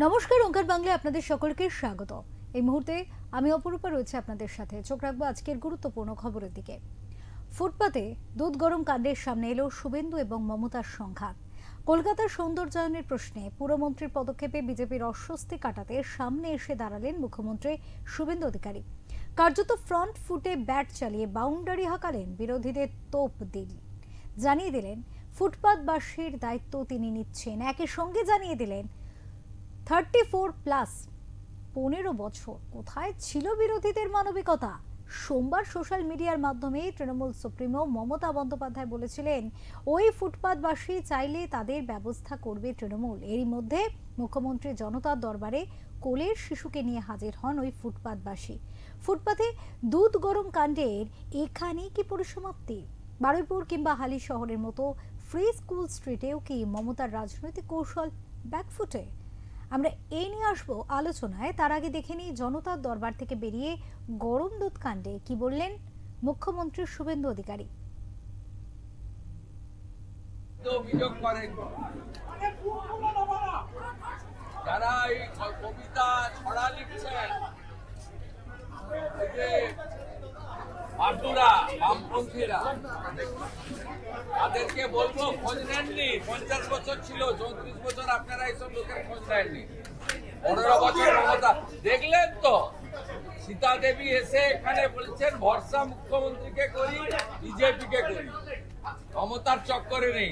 নমস্কার, ওঙ্কার বাংলায় আপনাদের সকলকে স্বাগত। এই মুহূর্তে আমি অপরূপা রয়েছে আপনাদের সাথে। চোখ রাখবো আজকের গুরুত্বপূর্ণ খবরের দিকে। ফুটপাতে দুধ গরম কাণ্ডের সামনে এলো শুভেন্দু এবং মমতার সংঘাত। কলকাতার সৌন্দর্যায়নের প্রশ্নে পুরমন্ত্রীর পদক্ষেপে বিজেপির অস্বস্তি কাটাতে সামনে এসে দাঁড়ালেন মুখ্যমন্ত্রী শুভেন্দু অধিকারী। কার্যত ফ্রন্ট ফুটে ব্যাট চালিয়ে বাউন্ডারি হাঁকালেন, বিরোধীদের তোপ জানিয়ে দিলেন ফুটপাতবাসীর দায়িত্ব তিনি নিচ্ছেন। একই সঙ্গে জানিয়ে দিলেন 34+ 15 বছর কোথায় ছিল বিরোধীদের মানবিকতা। সোমবার সোশ্যাল মিডিয়ার মাধ্যমে তৃণমূল সুপ্রিমো মমতা বন্দ্যোপাধ্যায় বলেছিলেন, ওই ফুটপাতবাসী চাইলে তাদের ব্যবস্থা করবে তৃণমূল। এরই মধ্যে মুখ্যমন্ত্রী জনতার দরবারে কোলের শিশুকে নিয়ে হাজির হন ওই ফুটপাতবাসী। ফুটপাতে দুধ গরম কাণ্ডের এখানেই কি পরিসমাপ্তি? বারুইপুর কিংবা হালি শহরের মতো ফ্রি স্কুল স্ট্রিটেও কি মমতার রাজনৈতিক কৌশল ব্যাকফুটে? আমরা এই নিয়ে আসবো আলোচনায়। তার আগে দেখে নিই জনতার দরবার থেকে বেরিয়ে গরম দুধ কাণ্ডে কি বললেন মুখ্যমন্ত্রী শুভেন্দু অধিকারী। অভিযোগ করেন যারা এই কবিতা ছড়া লিখছেন, বামপুরা বামপন্থীরা, তাদেরকে বলবো খোঁজ নেননি। 50 বছর ছিল, 34 বছর আপনারা এইসব লোকের খোঁজ নেননি। 15 বছর মমতা দেখলেন তো। সীতা দেবী এসে এখানে বলেছেন ভরসা মুখ্যমন্ত্রীকে করি, বিজেপিকে করি, মমতার চক্করে নেই।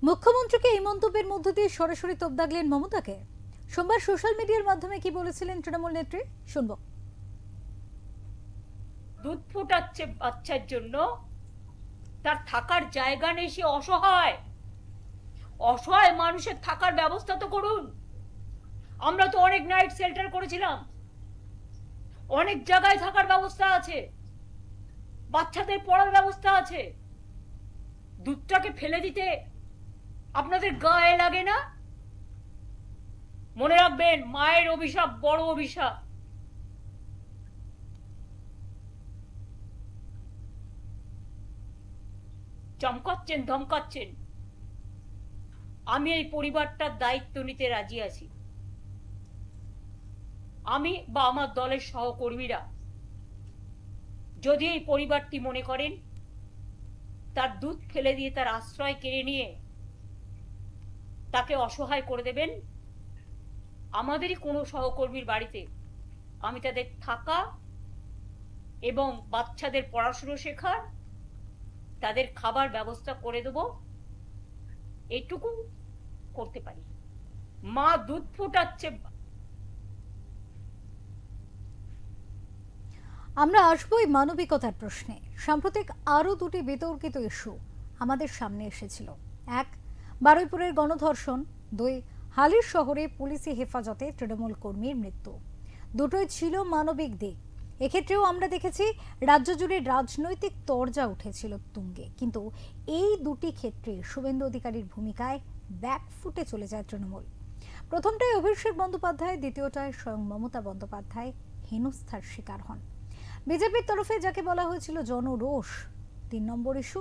মুখ্যমন্ত্রীকে এই মন্তব্যের মধ্য দিয়ে সরাসরি তোপ দাগলেন মমতাকে। সোমবার সোশ্যাল মিডিয়ার মাধ্যমে কি বলেছিলেন তৃণমূল নেত্রী, শুনবো। দুধ ফোটাচ্ছে বাচ্চার জন্য, তার থাকার জায়গা নেই, সে অসহায়। অসহায় মানুষের থাকার ব্যবস্থা তো করুন। আমরা তো অনেক নাইট শেল্টার করেছিলাম, অনেক জায়গায় থাকার ব্যবস্থা আছে, বাচ্চাদের পড়ার ব্যবস্থা আছে। দুধটাকে ফেলে দিতে আপনাদের গায়ে লাগে না? মনে রাখবেন, মায়ের অভিশাপ বড় অভিশাপ। চমকাচ্ছেন, ধমকাচ্ছেন। আমি এই পরিবারটার দায়িত্ব নিতে রাজি আছি। আমি বা আমার দলের সহকর্মীরা যদি এই পরিবারটি মনে করেন তার দুধ ফেলে দিয়ে তার আশ্রয় কেড়ে নিয়ে তাকে অসহায় করে দেবেন, আমাদেরই কোনো সহকর্মীর বাড়িতে আমি তাদের থাকা এবং বাচ্চাদের পড়াশুনো শেখার, তাদের খাবার ব্যবস্থা করে দেব, এইটুকু করতে পারি। মা দুধ ফোটাচ্ছে। আমরা আসবো এই মানবিকতার প্রশ্নে। সাম্প্রতিক আরো দুটি বিতর্কিত ইস্যু আমাদের সামনে এসেছিল। এক, বারুইপুরের গণধর্ষণ। দুই, হালির শহরে পুলিশি হেফাজতে তৃণমূল কর্মীর মৃত্যু। দুটোই ছিল মানবিক দিক। এক্ষেত্রেও আমরা দেখেছি রাজ্য জুড়ে রাজনৈতিক তরজা উঠেছিল তুঙ্গে, কিন্তু এই দুটি ক্ষেত্রে শুভেন্দু অধিকারীর ভূমিকায় ব্যাকফুটে চলে যায় তৃণমূল। প্রথমটায় অভিষেক বন্দ্যোপাধ্যায়, দ্বিতীয়টায় স্বয়ং মমতা বন্দ্যোপাধ্যায় হেনস্থার শিকার হন। বিজেপির তরফে যাকে বলা হয়েছিল জনরোষ। 3 নম্বর ইস্যু,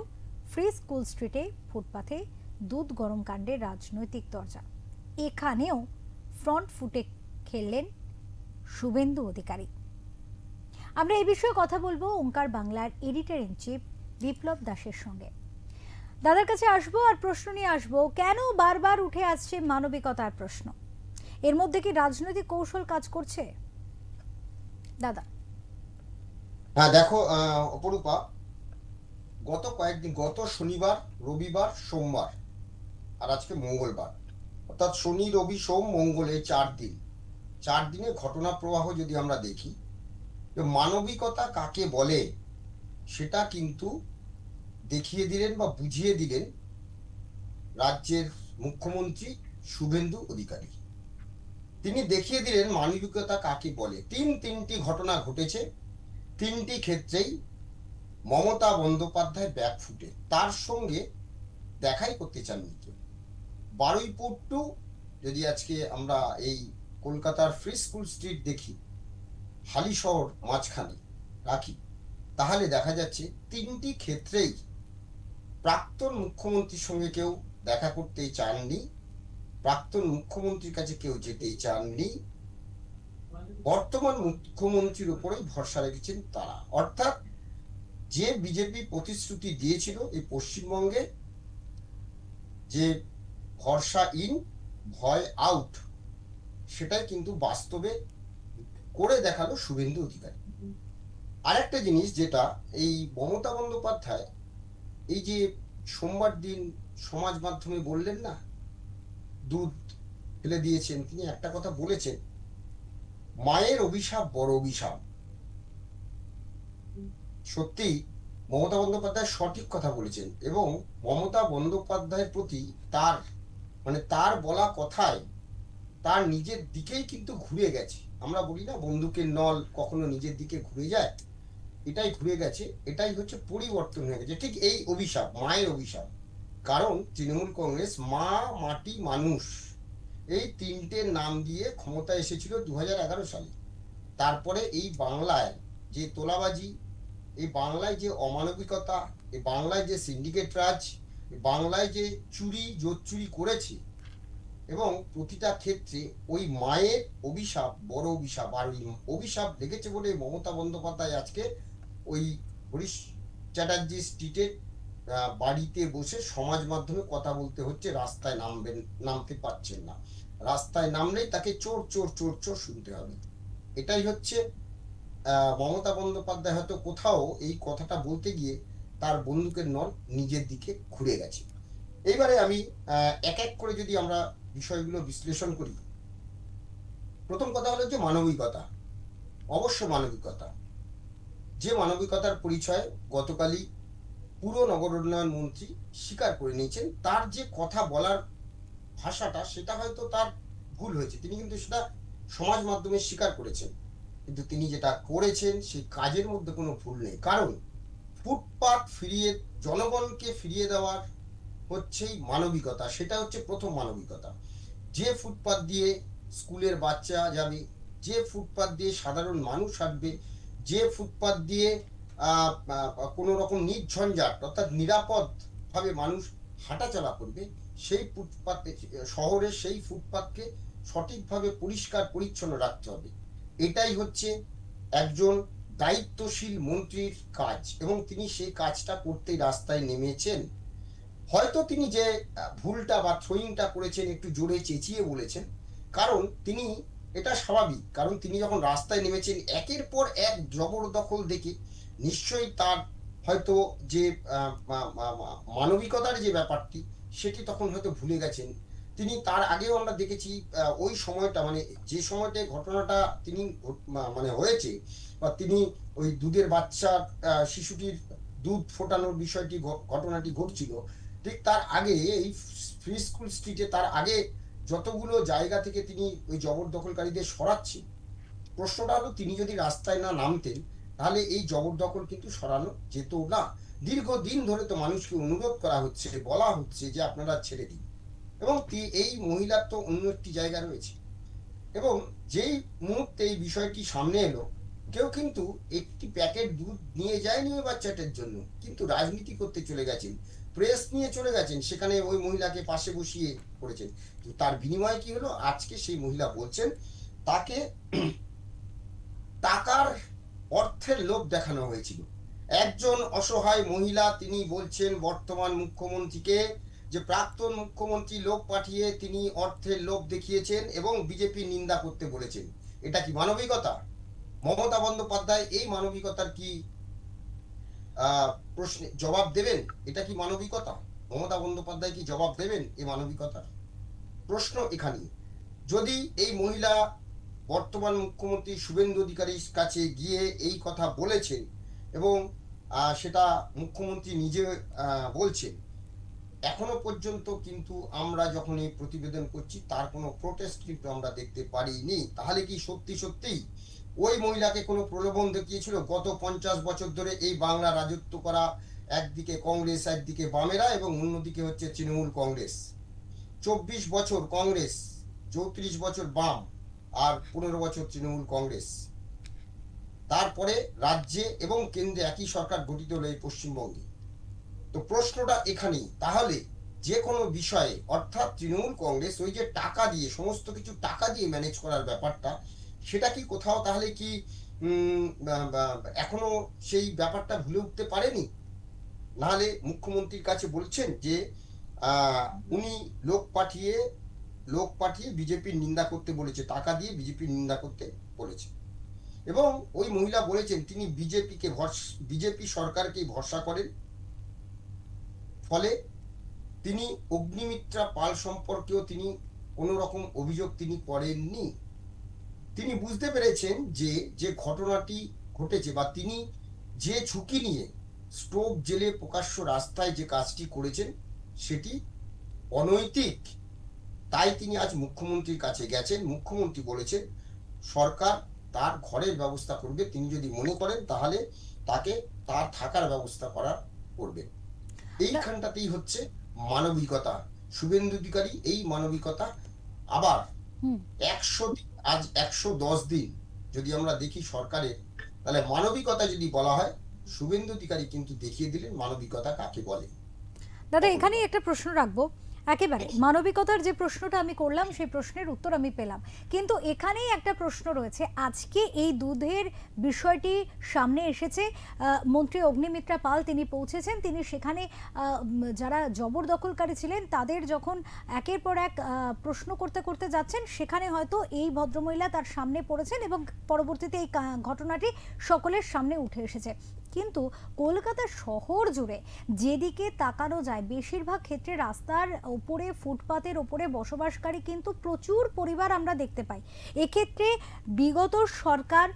ফ্রি স্কুল স্ট্রিটে ফুটপাথে দুধ গরম কাণ্ডের রাজনৈতিক দরজা। এখানেও ফ্রন্ট ফুটে খেললেন শুভেন্দু অধিকারী। আমরা এই বিষয়ে কথা বলবো ওঙ্কার বাংলার এডিটর ইন চিফ বিপ্লব দাসের সঙ্গে। দাদার কাছে আসবো আর প্রশ্ন নিয়ে আসবো, কেন বারবার উঠে আসছে মানবিকতার প্রশ্ন? এর মধ্যে কি রাজনৈতিক কৌশল কাজ করছে দাদা? হ্যাঁ, দেখো অপরূপা, গত শনিবার, রবিবার, সোমবার আর আজকে মঙ্গলবার, অর্থাৎ শনি, রবি, সোম, মঙ্গল, এই 4 দিনের ঘটনা প্রবাহ যদি আমরা দেখি, মানবিকতা কাকে বলে সেটা কিন্তু দেখিয়ে দিলেন বা বুঝিয়ে দিলেন রাজ্যের মুখ্যমন্ত্রী শুভেন্দু অধিকারী। তিনি দেখিয়ে দিলেন মানবিকতা কাকে বলে। তিনটি ঘটনা ঘটেছে, 3টি ক্ষেত্রেই মমতা বন্দ্যোপাধ্যায় ব্যাকফুটে, তার সঙ্গে দেখাই করতে চাননি কেউ। বারুইপুর টু যদি আজকে আমরা এই কলকাতার ফ্রি স্কুল স্ট্রিট দেখি, হালি শহর মাঝখানে রাখি, তাহলে দেখা যাচ্ছে তিনটি ক্ষেত্রেই প্রাক্তন মুখ্যমন্ত্রীর সঙ্গে কেউ দেখা করতেই চাননি, প্রাক্তন মুখ্যমন্ত্রীর কাছে কেউ যেতেই চাননি, বর্তমান মুখ্যমন্ত্রীর উপরেই ভরসা রেখেছেন তারা। অর্থাৎ যে বিজেপি প্রতিশ্রুতি দিয়েছিল এই পশ্চিমবঙ্গে যে ভরসা ইন ভয় আউট, সেটাই কিন্তু বাস্তবে করে দেখালো শুভেন্দু অধিকারী। আরেকটা জিনিস যেটা এই মমতা বন্দ্যোপাধ্যায় এই যে সোমবার দিন সমাজ মাধ্যমে বললেন না, দুধ ফেলে দিয়েছেন, তিনি একটা কথা বলেছেন, মায়ের অভিশাপ বড় অভিশাপ। সত্যি মমতা বন্দ্যোপাধ্যায় সঠিক কথা বলেছেন, এবং মমতা বন্দ্যোপাধ্যায়ের প্রতি তার বলা কথায় তার নিজের দিকেই কিন্তু ঘুরে গেছে। আমরা বলি না বন্দুকের নল কখনো নিজের দিকে ঘুরে যায়, এটাই ঘুরে গেছে, এটাই হচ্ছে পরিবর্তন হয়ে গেছে। ঠিক এই অভিশাপ, মায়ের অভিশাপ। কারণ তৃণমূল কংগ্রেস মা, মাটি, মানুষ এই তিনটে নাম দিয়ে ক্ষমতা এসেছিল 2011 সালে। তারপরে এই বাংলায় যে তোলাবাজি, এই বাংলায় যে অমানবিকতা, এই বাংলায় যে সিন্ডিকেট রাজ, এই বাংলায় যে চুরি জোচ্চুরি করেছে, এবং প্রতিটা ক্ষেত্রে ওই মায়ের অভিশাপ বড় অভিশাপ। আর ওই অভিশাপ লেগেছে বলে মমতা বন্দ্যোপাধ্যায় আজকে ওই হরিশ চ্যাটার্জি স্ট্রিটের বাড়িতে বসে সমাজ মাধ্যমে কথা বলতে হচ্ছে, রাস্তায় নামতে পারছেন না, রাস্তায় নামলেই তাকে চোর চোর চোর চোর শুনতে হবে। এটাই হচ্ছে মমতা বন্দ্যোপাধ্যায় হয়তো কোথাও এই কথাটা বলতে গিয়ে তার বন্দুকের নল নিজের দিকে ঘুরে গেছে। এইবারে আমি এক এক করে যদি আমরা বিষয়গুলো বিশ্লেষণ করি, প্রথম কথা হলো যে মানবিকতা, অবশ্য মানবিকতা, যে মানবিকতার পরিচয় গতকালই পুর নগর উন্নয়ন মন্ত্রী স্বীকার করে নিয়েছেন। তার যে কথা বলার ভাষাটা, সেটা হয়তো তার ভুল হয়েছে, তিনি কিন্তু সেটা সমাজ মাধ্যমে স্বীকার করেছেন, কিন্তু তিনি যেটা করেছেন সেই কাজের মধ্যে কোনো ভুল নেই। কারণ ফুটপাত ফিরিয়ে জনগণকে ফিরিয়ে দেওয়ার হচ্ছেই মানবিকতা, সেটা হচ্ছে প্রথম মানবিকতা। যে ফুটপাত দিয়ে স্কুলের বাচ্চা যাবে, যে ফুটপাত দিয়ে সাধারণ মানুষ হাঁটবে, যে ফুটপাত দিয়ে কোনো রকম নির্ঝঞ্ঝাট অর্থাৎ নিরাপদ ভাবে মানুষ হাঁটাচলা করবে, সেই ফুটপাতে শহরের সেই ফুটপাতকে সঠিকভাবে পরিষ্কার পরিচ্ছন্ন রাখতে হবে। এটাই হচ্ছে একজন দায়িত্বশীল মন্ত্রীর কাজ, এবং তিনি সেই কাজটা করতেই রাস্তায় নেমেছেন। হয়তো তিনি যে ভুলটা বা থ্রোয়িংটা করেছেন একটু জোরে চেঁচিয়ে বলেছেন, কারণ তিনি, এটা স্বাভাবিক, কারণ তিনি যখন রাস্তায় নেমেছেন একের পর এক জবরদখল দেখে নিশ্চয়ই তার হয়তো যে মানবিকতার যে ব্যাপারটি সেটি তখন হয়তো ভুলে গেছেন তিনি। তার আগেও আমরা দেখেছি ওই সময়টা, মানে যে সময়টা ঘটনাটা তিনি মানে হয়েছে, বা তিনি ওই দুধের বাচ্চা শিশুটির দুধ ফোটানোর বিষয়টি ঘটনাটি ঘটছিল, ঠিক তার আগে এই ফ্রি স্কুল স্ট্রিটে তার আগে যতগুলো জায়গা থেকে তিনি ওই জবরদখলকারীদের সরাচ্ছেন, প্রশ্নটা হলো তিনি যদি রাস্তায় না নামতেন তাহলে এই জবরদখল কিন্তু সরানো যেত না। দীর্ঘদিন ধরে তো মানুষকে অনুরোধ করা হচ্ছে, বলা হচ্ছে যে আপনারা ছেড়ে দিন, এবং এই মহিলার তো অন্য একটি জায়গা রয়েছে। এবং যেই মুহূর্তে এই বিষয়টি সামনে এলো, কেউ কিন্তু একটি প্যাকেট দুধ নিয়ে যায়নি ওই বাচ্চাটার জন্য, কিন্তু রাজনীতি করতে চলে গেছেন, প্রেস নিয়ে চলে গেছেন, সেখানে ওই মহিলাকে পাশে বসিয়ে করেছেন। তার বিনিময়ে কি হলো, আজকে সেই মহিলা বলছেন তাকে টাকার অর্থের লোভ দেখানো হয়েছিল। একজন অসহায় মহিলা তিনি বলছেন বর্তমান মুখ্যমন্ত্রীকে যে প্রাক্তন মুখ্যমন্ত্রী লোক পাঠিয়ে তিনি অর্থের লোভ দেখিয়েছেন এবং বিজেপি নিন্দা করতে বলেছেন। এটা কি মানবিকতা? মমতা বন্দ্যোপাধ্যায় এই মানবিকতার কি প্রশ্নে জবাব দেবেন? এটা কি মানবিকতা? মমতা বন্দ্যোপাধ্যায় কি জবাব দেবেন এই মানবিকতার? প্রশ্ন এখানেই। যদি এই মহিলা বর্তমান মুখ্যমন্ত্রী শুভেন্দু অধিকারীর কাছে গিয়ে এই কথা বলেছেন, এবং সেটা মুখ্যমন্ত্রী নিজে বলছেন, এখনো পর্যন্ত কিন্তু আমরা যখন এই প্রতিবেদন করছি তার কোনো প্রোটেস্ট কিন্তু আমরা দেখতে পারিনি। তাহলে কি সত্যি সত্যি ওই মহিলাকে কোনো প্রলোভন দেখিয়েছিল? গত 50 বছর ধরে এই বাংলা রাজত্ব করা, একদিকে কংগ্রেস, একদিকে বামেরা, এবং অন্যদিকে হচ্ছে তৃণমূল কংগ্রেস। 24 বছর কংগ্রেস 34 বছর বাম আর 15 বছর তৃণমূল কংগ্রেস, তারপরে রাজ্যে এবং কেন্দ্রে একই সরকার গঠিত হলো এই পশ্চিমবঙ্গে। তো প্রশ্নটা এখানেই, তাহলে যে কোনো বিষয়ে অর্থাৎ তৃণমূল কংগ্রেস ওই যে টাকা দিয়ে, সমস্ত কিছু টাকা দিয়ে ম্যানেজ করার ব্যাপারটা, সেটা কি কোথাও তাহলে কি এখনো সেই ব্যাপারটা ভুলে উঠতে পারেনি? নাহলে মুখ্যমন্ত্রীর কাছে বলছেন যে উনি লোক পাঠিয়ে বিজেপির নিন্দা করতে বলেছে, টাকা দিয়ে বিজেপির নিন্দা করতে বলেছে। এবং ওই মহিলা বলেছেন তিনি বিজেপি সরকারকে ভরসা করেন, ফলে তিনি অগ্নিমিত্রা পাল সম্পর্কেও তিনি কোনো রকম অভিযোগ তিনি করেননি। তিনি বুঝতে পেরেছেন যে ঘটনাটি ঘটেছে বা তিনি যে ঝুঁকি নিয়ে স্টোভ জেলে প্রকাশ্য রাস্তায় যে কাজটি করেছেন সেটি অনৈতিক। তাই তিনি আজ মুখ্যমন্ত্রীর কাছে গেছেন। মুখ্যমন্ত্রী বলেছেন সরকার তার ঘরের ব্যবস্থা করবে, তিনি যদি মনে করেন তাহলে তাকে তার থাকার ব্যবস্থা করবেন। এইখানটাতেই হচ্ছে মানবিকতা। শুভেন্দু অধিকারী এই মানবিকতা আবার 110 দিন যদি আমরা দেখি সরকারের, তাহলে মানবিকতা যদি বলা হয়, শুভেন্দু অধিকারী কিন্তু দেখিয়ে দিলেন মানবিকতা কাকে বলে। দাদা এখানেই একটা প্রশ্ন রাখবো, একেবারে মানবিকতার যে প্রশ্নটা আমি করলাম সেই প্রশ্নের উত্তর আমি পেলাম, কিন্তু এখানেই একটা প্রশ্ন রয়েছে। আজকে এই দুধের বিষয়টি সামনে এসেছে, মন্ত্রী অগ্নিমিত্রা পাল তিনি পৌঁছেছেন, তিনি সেখানে যারা জবরদখলকারী ছিলেন তাদের যখন একের পর এক প্রশ্ন করতে করতে যাচ্ছেন, সেখানে হয়তো এই ভদ্রমহিলা তার সামনে পড়েছেন এবং পরবর্তীতে এই ঘটনাটি সকলের সামনে উঠে এসেছে। কিন্তু কলকাতা শহর জুড়ে যেদিকে তাকানো যায় বেশিরভাগ ক্ষেত্রে রাস্তার ওপরে, ফুটপাতের ওপরে বসবাসকারী কিন্তু প্রচুর পরিবার আমরা দেখতে পাই। এক্ষেত্রে বিগত সরকার,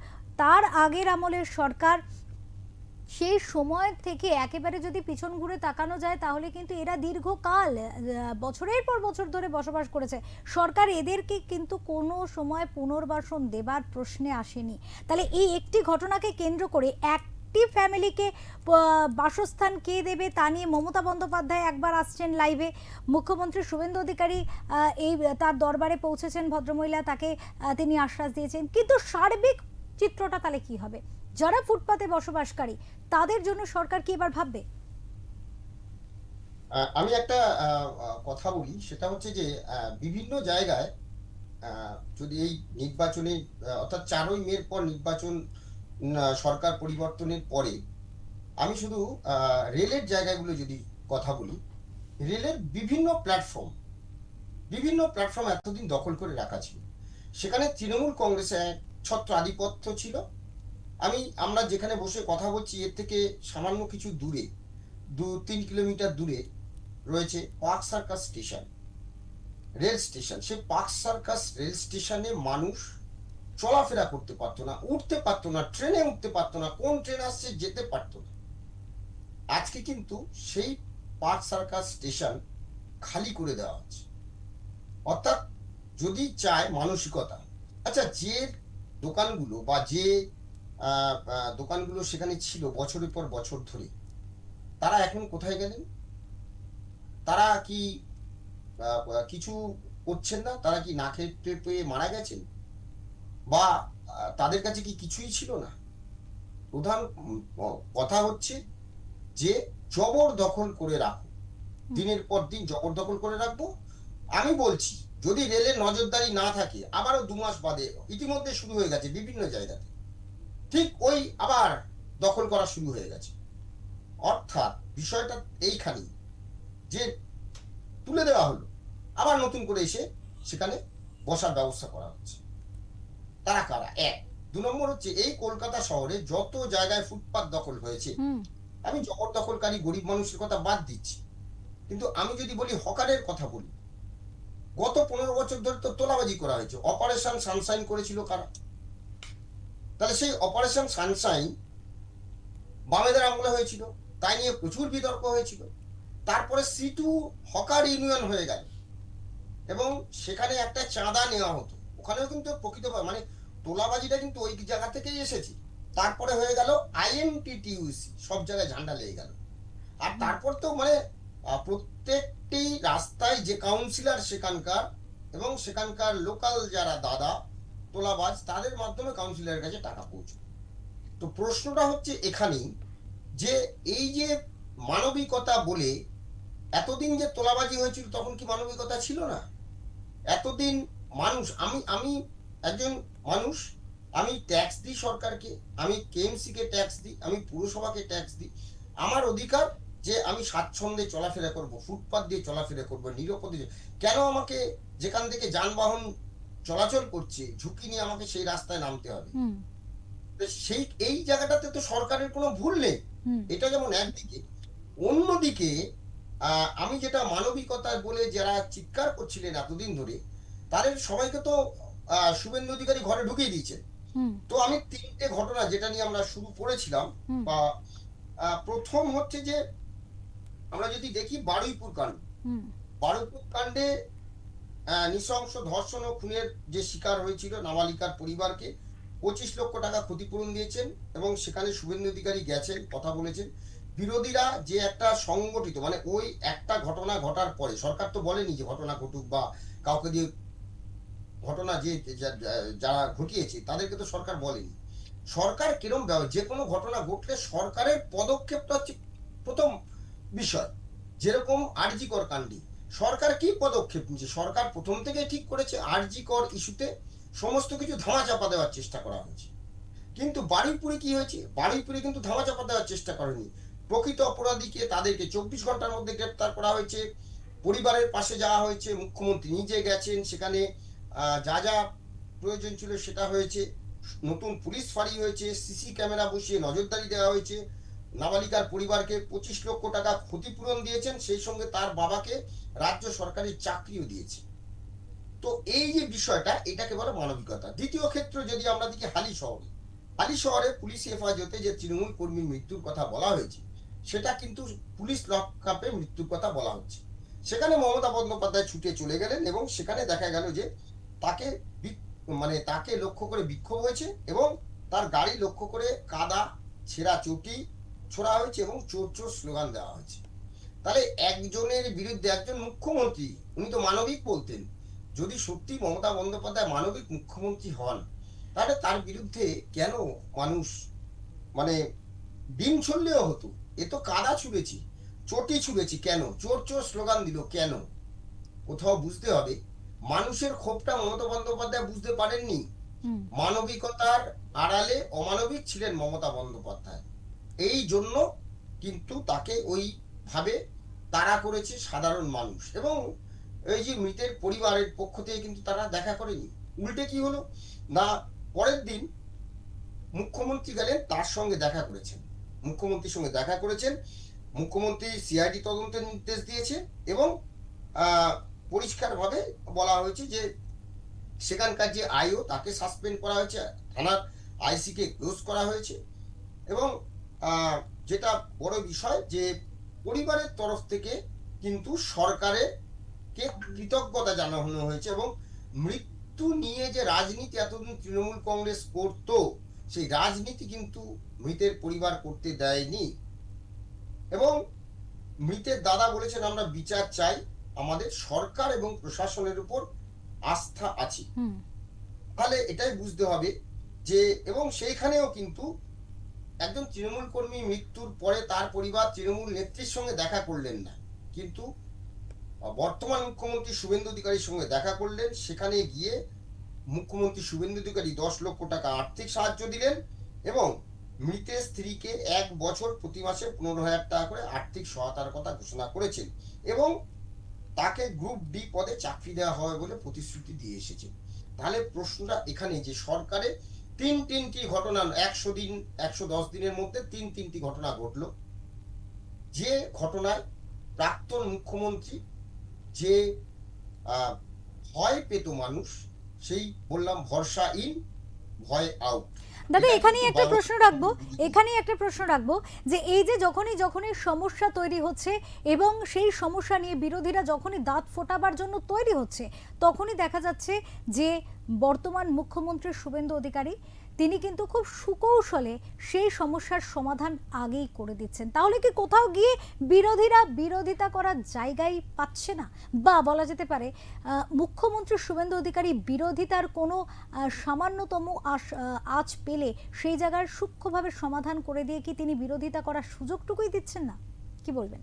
তার আগের আমলের সরকার, সেই সময় থেকে একেবারে যদি পিছন ঘুরে তাকানো যায় তাহলে কিন্তু এরা দীর্ঘকাল বছরের পর বছর ধরে বসবাস করেছে। সরকার এদেরকে কিন্তু কোনো সময় পুনর্বাসন দেবার প্রশ্নে আসেনি। তাহলে এই একটি ঘটনাকে কেন্দ্র করে ফ্যামিলিকে বাসস্থান কে দেবে তা নিয়ে মমতা বন্দ্যোপাধ্যায় একবার আসছেন লাইভে, মুখ্যমন্ত্রী শুভেন্দু অধিকারী এই তার দরবারে পৌঁছেছেন, ভদ্রমহিলা তাকে তিনি আশ্বাস দিয়েছেন, কিন্তু সার্বিক চিত্রটা তাহলে কি হবে? যারা ফুটপাতে বসবাসকারী তাদের জন্য সরকার কি এবার ভাববে? আমি একটা কথা বলি, সেটা হচ্ছে যে বিভিন্ন জায়গায় যদি এই নির্বাচনে অর্থাৎ 4ই মের পর নির্বাচন, সরকার পরিবর্তনের পরে, আমি শুধু রেলের জায়গাগুলো যদি কথা বলি, রেলের বিভিন্ন প্ল্যাটফর্ম এতদিন দখল করে রাখা ছিল, সেখানে তৃণমূল কংগ্রেসের ছত্র আধিপত্য ছিল। আমরা যেখানে বসে কথা বলছি এর থেকে সামান্য কিছু দূরে, 2-3 কিলোমিটার দূরে রয়েছে park circus station, rail station. সেই পার্ক সার্কাস রেল স্টেশনে মানুষ চলাফেরা করতে পারতো না, উঠতে পারতো না, ট্রেনে উঠতে পারতো না, কোন ট্রেন আসছে যেতে পারতো না। আজকে কিন্তু সেই পার্ক সার্কাস স্টেশন খালি করে দেওয়া হচ্ছে। অর্থাৎ যদি চায় মানসিকতা, আচ্ছা যে দোকানগুলো বা যে দোকানগুলো সেখানে ছিল বছরের পর বছর ধরে, তারা এখন কোথায় গেলেন? তারা কি কিছু করছেন না? তারা কি না খেতে পেয়ে মারা গেছেন? বা তাদের কাছে কি কিছুই ছিল না? প্রধান কথা হচ্ছে যে জবরদখল করে রাখো, দিনের পর দিন জবরদখল করে রাখবো। আমি বলছি যদি রেলের নজরদারি না থাকে, আবারও 2 মাস বাদে ইতিমধ্যে শুরু হয়ে গেছে বিভিন্ন জায়গাতে, ঠিক ওই আবার দখল করা শুরু হয়ে গেছে। অর্থাৎ বিষয়টা এইখানেই যে তুলে দেওয়া হলো, আবার নতুন করে এসে সেখানে বসার ব্যবস্থা করা হচ্ছে। তারা কারা? 1। 2 নম্বর হচ্ছে এই কলকাতা শহরে যত জায়গায় ফুটপাত দখল হয়েছে, আমি জবরদখলকারী গরিব মানুষের কথা বাদ দিচ্ছি, কিন্তু আমি যদি বলি হকারের কথা বলি, গত 15 বছর ধরে তো তোলাবাজি করা হয়েছে। অপারেশন সানশাইন করেছিল কারা? তাহলে সেই অপারেশন সানশাইন বামেদের আমলে হয়েছিল, তাই নিয়ে প্রচুর বিতর্ক হয়েছিল। তারপরে C2 হকার ইউনিয়ন হয়ে গেল এবং সেখানে একটা চাঁদা নেওয়া হতো। ওখানেও কিন্তু প্রকৃতভাবে মানে তোলাবাজিটা কিন্তু ওই জায়গা থেকেই এসেছে। তারপরে হয়ে গেল INTTUC, সব জায়গায় ঝান্ডা লেগে গেল। আর তারপর তো মানে প্রত্যেকটি রাস্তায় যে কাউন্সিলর সেখানকার এবং সেখানকার লোকাল যারা দাদা তোলাবাজ তাদের মাধ্যমে কাউন্সিলরের কাছে টাকা পৌঁছে। তো প্রশ্নটা হচ্ছে এখানেই যে এই যে মানবিকতা বলে এতদিন যে তোলাবাজি হয়েছিল তখন কি মানবিকতা ছিল না? এতদিন মানুষ, আমি একজন মানুষ, আমি ট্যাক্স দিই সরকারকে, আমি কেএমসি কে ট্যাক্স দিই, আমি পুরসভাকে ট্যাক্স দিই। আমার অধিকার যে আমি স্বাচ্ছন্দ্যে চলাফেরা করব, ফুটপাত দিয়ে চলাফেরা করব নিরাপদে। কেন আমাকে যেখান থেকে যানবাহন চলাচল করছে ঝুঁকি নিয়ে আমাকে সেই রাস্তায় নামতে হবে? হুম তো সেই এই জায়গাটাতে তো সরকারের কোনো ভুল নেই। হুম এটা যেমন একদিকে, অন্যদিকে আমি যেটা মানবিকতা বলে যারা চিৎকার করছিলেন এতদিন ধরে তাদের সবাইকে তো শুভেন্দু অধিকারী ঘরে ঢুকিয়ে দিয়েছেন। হুম তো আমি তিনটে ঘটনা যেটা নিয়ে আমরা শুরু করেছিলাম, হুম বা প্রথম হচ্ছে যে আমরা যদি দেখি বারুইপুর কাণ্ড, হুম বারুইপুর কাণ্ডে নৃশংস ধর্ষণ ও খুনের যে শিকার হয়েছিল নাবালিকার পরিবারকে 25 লক্ষ টাকা ক্ষতিপূরণ দিয়েছেন এবং সেখানে শুভেন্দু অধিকারী গেছেন, কথা বলেছেন। বিরোধীরা যে একটা সংগঠিত, মানে ওই একটা ঘটনা ঘটার পরে, সরকার তো বলেনি যে ঘটনা ঘটুক বা কাউকে দিয়ে ঘটনা যে যারা ঘটিয়েছে তাদেরকে তো সরকার বলেনি। সরকার কিরম যে কোনো ঘটনা ঘটলে সরকারের পদক্ষেপটা হচ্ছে প্রথম বিষয়। যেরকম আরজি কর কাণ্ডে সরকার কি পদক্ষেপ নিচ্ছে? সরকার প্রথম থেকে ঠিক করেছে আরজি কর ইস্যুতে সমস্ত কিছু ধামাচাপা দেওয়ার চেষ্টা করা হয়েছে। কিন্তু বারুইপুরে কি হয়েছে? বারুইপুরে কিন্তু ধামাচাপা দেওয়ার চেষ্টা করেনি। প্রকৃত অপরাধীকে তাদেরকে 24 ঘন্টার মধ্যে গ্রেপ্তার করা হয়েছে, পরিবারের পাশে যাওয়া হয়েছে, মুখ্যমন্ত্রী নিজে গেছেন, সেখানে যা যা প্রয়োজন ছিল সেটা হয়েছে। নতুন পুলিশ ফাঁড়ি হয়েছে, সিসি ক্যামেরা বসিয়ে নজরদারি দেওয়া হয়েছে। নাবালিকার পরিবারকে 25 লক্ষ টাকা ক্ষতিপূরণ দিয়েছেন, সেই সঙ্গে তার বাবাকে রাজ্য সরকারি চাকরিও দিয়েছে। তো এই যে বিষয়টা, এটাকে বলে মানবিকতা। দ্বিতীয় ক্ষেত্র যদি আমরা দেখি হালি শহরে পুলিশ হেফাজতে যে তৃণমূল কর্মীর মৃত্যুর কথা বলা হয়েছে সেটা কিন্তু পুলিশ লকআপে মৃত্যুর কথা বলা হচ্ছে। সেখানে মমতা বন্দ্যোপাধ্যায় ছুটে চলে গেলেন এবং সেখানে দেখা গেল যে তাকে তাকে লক্ষ্য করে বিক্ষোভ হয়েছে এবং তার গাড়ি লক্ষ্য করে কাদা ছেঁড়া চটি ছোড়া হয়েছে এবং চোর চোর স্লোগান দেওয়া হয়েছে। তাহলে একজনের বিরুদ্ধে, একজন মুখ্যমন্ত্রী, উনি তো মানবিক বলতেন, যদি সত্যি মমতা বন্দ্যোপাধ্যায় মানবিক মুখ্যমন্ত্রী হন তাহলে তার বিরুদ্ধে কেন মানুষ ডিম ছুড়লেও হতো? এ তো কাদা ছুঁড়েছি, চটি ছুঁড়েছি, কেন চোর চোর স্লোগান দিল কেন? কোথাও বুঝতে হবে মানুষের ক্ষোভটা মমতা বন্দ্যোপাধ্যায় বুঝতে পারেননি। হুম মানবিকতার আড়ালে অমানবিক ছিলেন মমতা বন্দ্যোপাধ্যায়, এই জন্য কিন্তু তাকে ওইভাবে তাড়া করেছে সাধারণ মানুষ। এবং এই যে মৃতের পরিবারের পক্ষ থেকে কিন্তু তারা দেখা করেনি, উল্টে কি হলো না, পরের দিন মুখ্যমন্ত্রী গেলেন, তার সঙ্গে দেখা করেছেন, মুখ্যমন্ত্রীর সঙ্গে দেখা করেছেন। মুখ্যমন্ত্রী সিআইডি তদন্তের নির্দেশ দিয়েছে এবং পরিষ্কারভাবে বলা হয়েছে যে সেখানকার যে আইও তাকে সাসপেন্ড করা হয়েছে, থানার আইসিকে ক্লোজ করা হয়েছে। এবং যেটা বড় বিষয় যে পরিবারের তরফ থেকে কিন্তু সরকারের কে কৃতজ্ঞতা জানানো হয়েছে এবং মৃত্যু নিয়ে যে রাজনীতি এতদিন তৃণমূল কংগ্রেস করত সেই রাজনীতি কিন্তু মৃতের পরিবার করতে দেয়নি। এবং মৃতের দাদা বলেছেন আমরা বিচার চাই, আমাদের সরকার এবং প্রশাসনের উপর আস্থা আছে। হুম তাহলে এটাই বুঝতে হবে যে, এবং সেইখানেও কিন্তু একজন তৃণমূল কর্মী মৃত্যুর পরে তার পরিবার তৃণমূল নেত্রীর সঙ্গে দেখা করলেন না, কিন্তু বর্তমান মুখ্যমন্ত্রী শুভেন্দু অধিকারীর সঙ্গে দেখা করলেন। সেখানে গিয়ে মুখ্যমন্ত্রী শুভেন্দু অধিকারী 10 লক্ষ টাকা আর্থিক সাহায্য দিলেন এবং মৃতের স্ত্রীকে 1 বছর প্রতি মাসে 15,000 টাকা করে আর্থিক সহায়তার কথা ঘোষণা করেছেন এবং তাকে গ্রুপ ডি পদে চাকরি দেওয়া হবে বলে প্রতিশ্রুতি দিয়ে এসেছে। তাহলে প্রশ্নটা এখানে যে সরকারে তিনটি ঘটনা 110 দিনের মধ্যে তিনটি ঘটনা ঘটলো, যে ঘটনায় প্রাক্তন মুখ্যমন্ত্রী যে ভয় পেত মানুষ, সেই বললাম ভরসা ইন ভয় আউট। দাদা এখানেই একটা প্রশ্ন রাখবো যে এই যে যখনই সমস্যা তৈরি হচ্ছে এবং সেই সমস্যা নিয়ে বিরোধীরা যখনই দাঁত ফোটাবার জন্য তৈরি হচ্ছে তখনই দেখা যাচ্ছে যে বর্তমান মুখ্যমন্ত্রী শুভেন্দু অধিকারী তিনি কিন্তু খুব সুকৌশলে সেই সমস্যার সমাধান আগেই করে দিচ্ছেন। তাহলে কি কোথাও গিয়ে বিরোধীরা বিরোধিতা করার জায়গায় পাচ্ছে না, বা বলা যেতে পারে মুখ্যমন্ত্রী শুভেন্দু অধিকারী বিরোধিতার কোনো সামান্যতম আঁচ পেলে সেই জায়গার সূক্ষ্মভাবে সমাধান করে দিয়ে কি তিনি বিরোধিতা করার সুযোগটুকুই দিচ্ছেন না? কি বলবেন?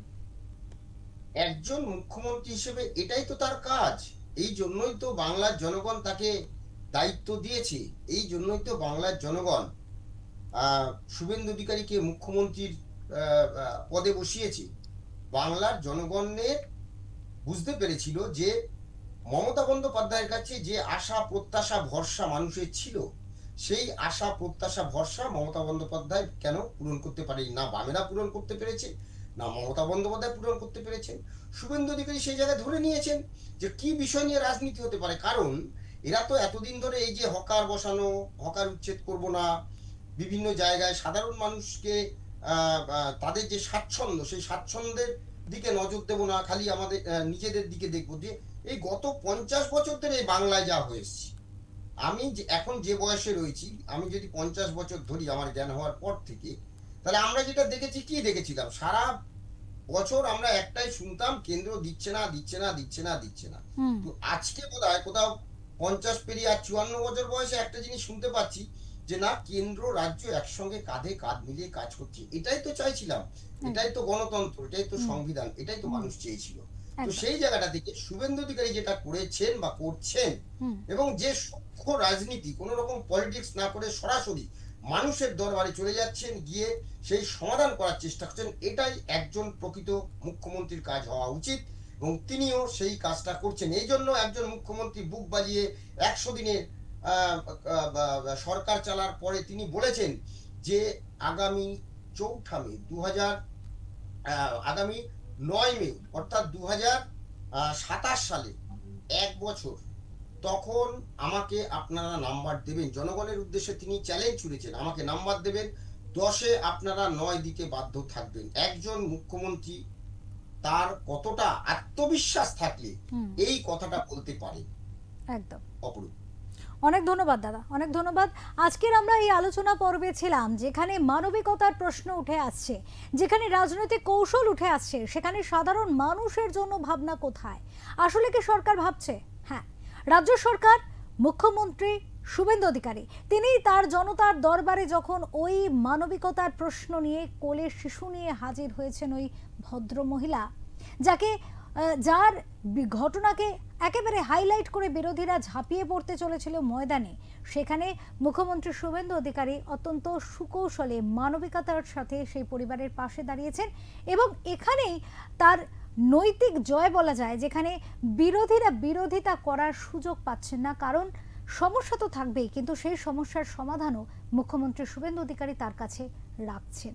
একজন মুখ্যমন্ত্রী হিসেবে এটাই তো তার কাজ। এই জন্যই তো বাংলার জনগণ তাকে দায়িত্ব দিয়েছে। এই জন্যই তো বাংলার জনগণ শুভেন্দু অধিকারীকে মুখ্যমন্ত্রীর পদে বসিয়েছে। বাংলার জনগণের বুঝতে পেরেছিল যে মমতা বন্দ্যোপাধ্যায়ের কাছে যে আশা প্রত্যাশা ভরসা মানুষের ছিল, সেই আশা প্রত্যাশা ভরসা মমতা বন্দ্যোপাধ্যায় কেন পূরণ করতে পারেনি? না বামেরা পূরণ করতে পেরেছে, না মমতা বন্দ্যোপাধ্যায় পূরণ করতে পেরেছেন। শুভেন্দু অধিকারী সেই জায়গায় ধরে নিয়েছেন যে কি বিষয় নিয়ে রাজনীতি হতে পারে। কারণ এরা তো এতদিন ধরে এই যে হকার বসানো, হকার উচ্ছেদ করব না, বিভিন্ন জায়গায় সাধারণ মানুষকে তাদের যে স্বাচ্ছন্দ্য, সেই স্বাচ্ছন্দ্যের দিকে নজর দেবো না, খালি আমাদের নিজেদের দিকে দেখবো। যে এই গত 50 বছর ধরে এই বাংলায় যা হয়েছে, আমি এখন যে বয়সে রয়েছি, আমি যদি 50 বছর ধরি আমার জ্ঞান হওয়ার পর থেকে, তাহলে আমরা যেটা দেখেছি, কি দেখেছিলাম? সারা বছর আমরা একটাই শুনতাম, কেন্দ্র দিচ্ছে না দিচ্ছে না দিচ্ছে না দিচ্ছে না। তো আজকে বোধহয় কোথাও 50 পেরিয়ে আর 54 বছর বয়সে একটা জিনিস শুনতে পাচ্ছি যে না, কেন্দ্র রাজ্য একসঙ্গে কাঁধে কাঁধ মিলিয়ে কাজ করছে। এটাই তো চাইছিলাম, এটাই তো গণতন্ত্র, এটাই তো সংবিধান, এটাই তো মানুষ চেয়েছিল। তো সেই জায়গাটা থেকে শুভেন্দু অধিকারী যেটা করেছেন বা করছেন, এবং যে সূক্ষ্ম রাজনীতি, কোনো রকম পলিটিক্স না করে সরাসরি মানুষের দরবারে চলে যাচ্ছেন, গিয়ে সেই সমাধান করার চেষ্টা করছেন, এটাই একজন প্রকৃত মুখ্যমন্ত্রীর কাজ হওয়া উচিত, এবং তিনিও সেই কাজটা করছেন। এই জন্য একজন মুখ্যমন্ত্রী বুক বাজিয়ে 100 দিনের সরকার চালার পরে তিনি বলেছেন যে আগামী 4 মে 2000 আগামী 9 মে অর্থাৎ 2027 সালে 1 বছর, তখন আমাকে আপনারা নাম্বার দেবেন। জনগণের উদ্দেশ্যে তিনি চ্যালেঞ্জ ছুড়েছেন, আমাকে নাম্বার দেবেন, 10-এ আপনারা 9 দিকে বাধ্য থাকবেন। একজন মুখ্যমন্ত্রী তার কতটা আত্মবিশ্বাস থাকলে এই কথাটা বলতে পারে। একদম অপরূপ। অনেক ধন্যবাদ দাদা, অনেক ধন্যবাদ। আজকের আমরা এই আলোচনা পর্বে ছিলাম যেখানে মানবিকতার প্রশ্ন উঠে আসছে, যেখানে রাজনৈতিক কৌশল উঠে আসছে, সেখানে সাধারণ মানুষের জন্য ভাবনা কোথায়? আসলে কি সরকার ভাবছে? হ্যাঁ, রাজ্য সরকার, মুখ্যমন্ত্রী শুভেন্দু অধিকারী তিনি তার জনতার দরবারে যখন ওই মানবিকতার প্রশ্ন নিয়ে, কোলে শিশু নিয়ে হাজির হয়েছেন ওই ভদ্র মহিলা, যার ঘটনাকে একেবারে হাইলাইট করে বিরোধীরা ঝাঁপিয়ে পড়তে চলেছিল ময়দানে, সেখানে মুখ্যমন্ত্রী শুভেন্দু অধিকারী অত্যন্ত সুকৌশলে মানবিকতার সাথে সেই পরিবারের পাশে দাঁড়িয়েছেন, এবং এখানেই তার নৈতিক জয় বলা যায়, যেখানে বিরোধীরা বিরোধিতা করার সুযোগ পাচ্ছেন না। কারণ সমস্যা তো থাকবেই, কিন্তু সেই সমস্যার সমাধানও মুখ্যমন্ত্রী শুভেন্দু অধিকারী তার কাছে রাখছেন।